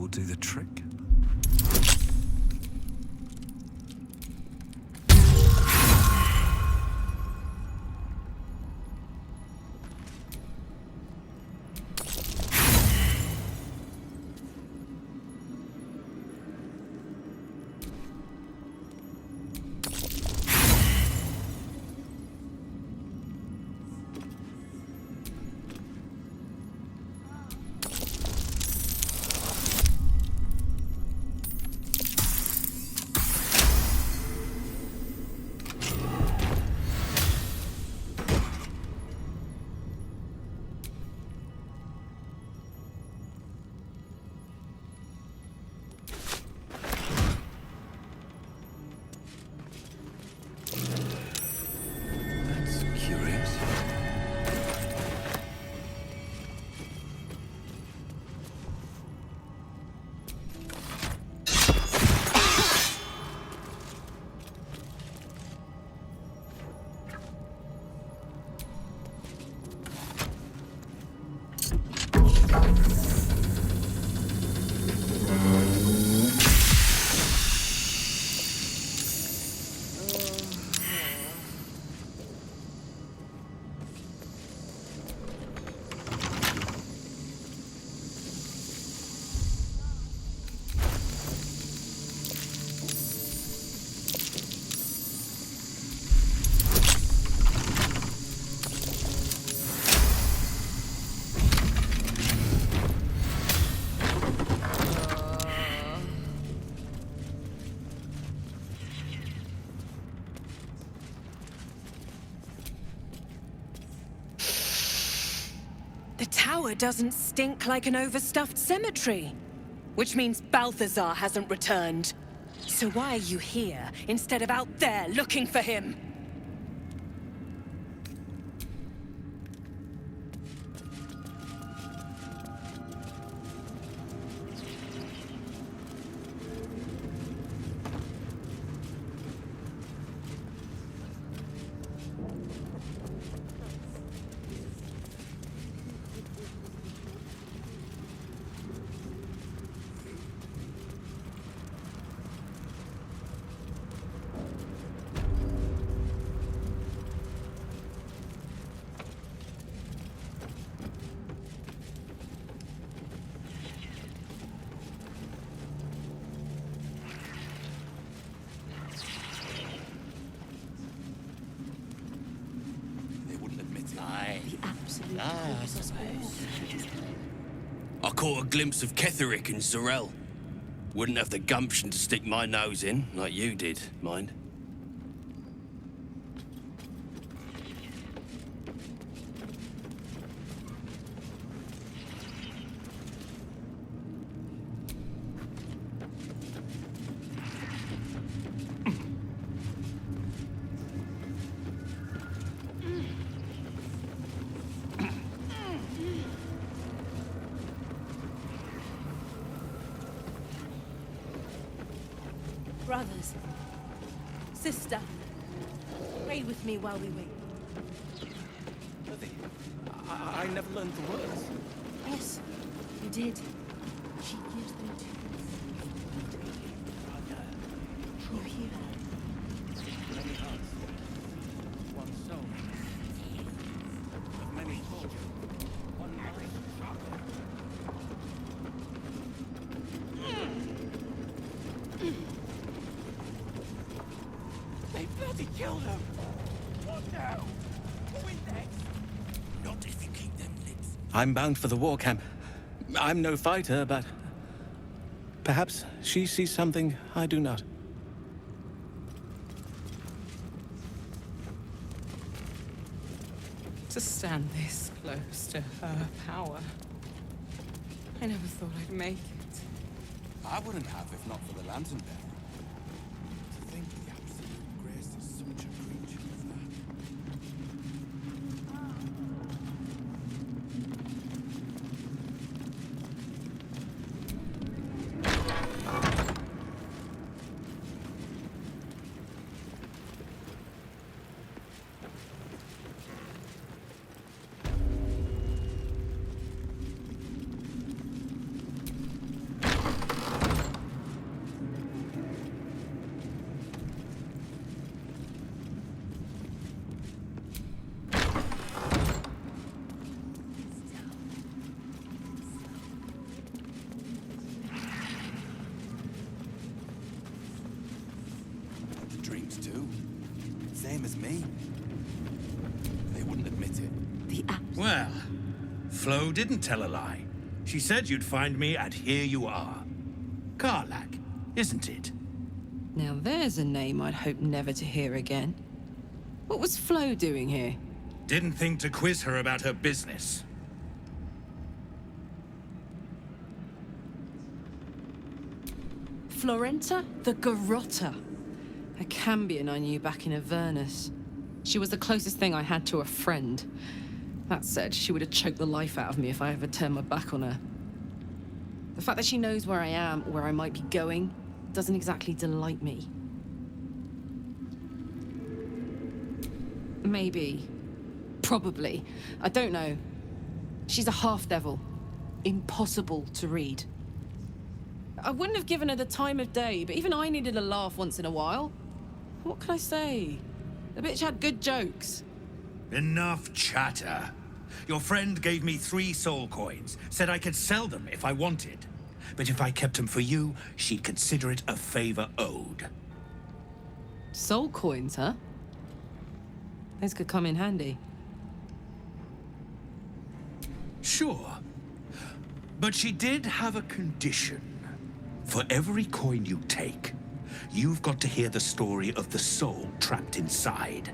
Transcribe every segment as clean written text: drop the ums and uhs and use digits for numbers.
will do the trick. The tower doesn't stink like an overstuffed cemetery. Which means Balthazar hasn't returned. So why are you here, instead of out there looking for him? I suppose. I caught a glimpse of Ketherick and Sorel. Wouldn't have the gumption to stick my nose in, like you did, mind. Brothers, sister, pray with me while we wait. I never learned the words. Yes, you did. She gives them to you. You hear her? Many hearts, one soul. Of many soldiers, one mind. They bloody killed him! What now? Who is next? Not if you keep them lips. I'm bound for the war camp. I'm no fighter, but perhaps she sees something I do not. To stand this close to her power. I never thought I'd make it. I wouldn't have if not for the lantern bearer. To think the absolute grace is such a creature as that. as me. They wouldn't admit it. The Well, Flo didn't tell a lie. She said you'd find me, and here you are. Karlach, isn't it? Now there's a name I'd hope never to hear again. What was Flo doing here? Didn't think to quiz her about her business. Florenta the Garotta. A Cambion I knew back in Avernus. She was the closest thing I had to a friend. That said, she would have choked the life out of me if I ever turned my back on her. The fact that she knows where I am, where I might be going, doesn't exactly delight me. Maybe. Probably. I don't know. She's a half-devil. Impossible to read. I wouldn't have given her the time of day, but even I needed a laugh once in a while. What can I say? The bitch had good jokes. Enough chatter. Your friend gave me 3 soul coins, said I could sell them if I wanted. But if I kept them for you, she'd consider it a favor owed. Soul coins, huh? Those could come in handy. Sure. But she did have a condition. For every coin you take, you've got to hear the story of the soul trapped inside.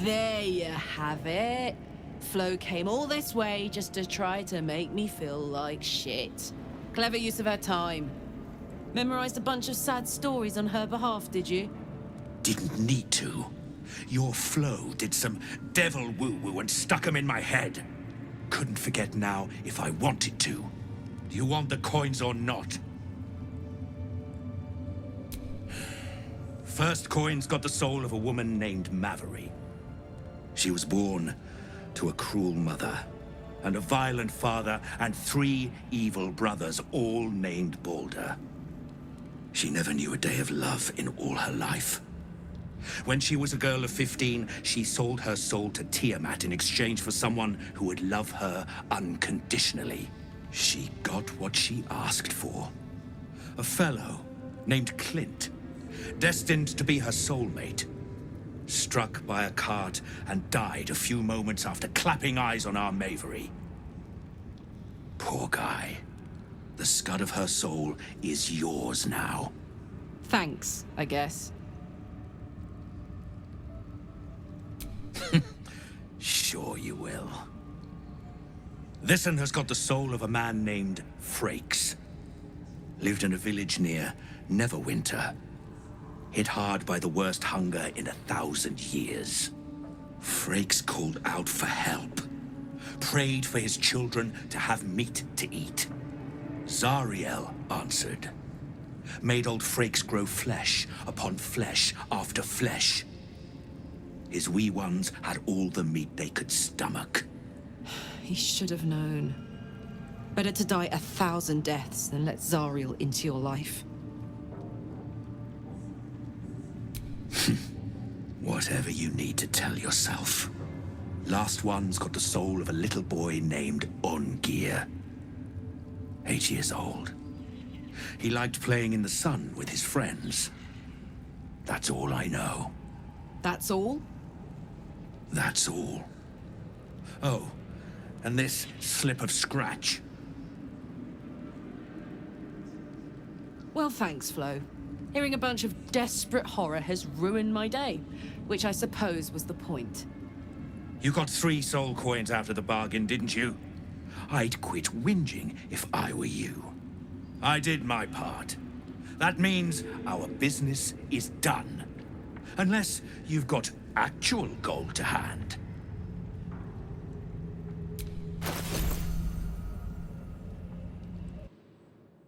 There you have it. Flo came all this way just to try to make me feel like shit. Clever use of her time. Memorized a bunch of sad stories on her behalf, did you? Didn't need to. Your Flo did some devil woo-woo and stuck 'em in my head. Couldn't forget now if I wanted to. Do you want the coins or not? First coin's got the soul of a woman named Mavery. She was born to a cruel mother, and a violent father, and 3 evil brothers, all named Baldur. She never knew a day of love in all her life. When she was a girl of 15, she sold her soul to Tiamat in exchange for someone who would love her unconditionally. She got what she asked for. A fellow named Clint, destined to be her soulmate. Struck by a cart and died a few moments after clapping eyes on our Mavery. Poor guy. The scud of her soul is yours now. Thanks, I guess. Sure you will. This'n has got the soul of a man named Frakes. Lived in a village near Neverwinter. Hit hard by the worst hunger in 1,000 years. Frakes called out for help. Prayed for his children to have meat to eat. Zariel answered. Made old Frakes grow flesh upon flesh after flesh. His wee ones had all the meat they could stomach. He should have known. Better to die 1,000 deaths than let Zariel into your life. Whatever you need to tell yourself. Last one's got the soul of a little boy named Ungir. 8 years old. He liked playing in the sun with his friends. That's all I know. That's all? That's all. Oh, and this slip of scratch. Well, thanks, Flo. Hearing a bunch of desperate horror has ruined my day, which I suppose was the point. You got 3 soul coins out of the bargain, didn't you? I'd quit whinging if I were you. I did my part. That means our business is done. Unless you've got actual gold to hand.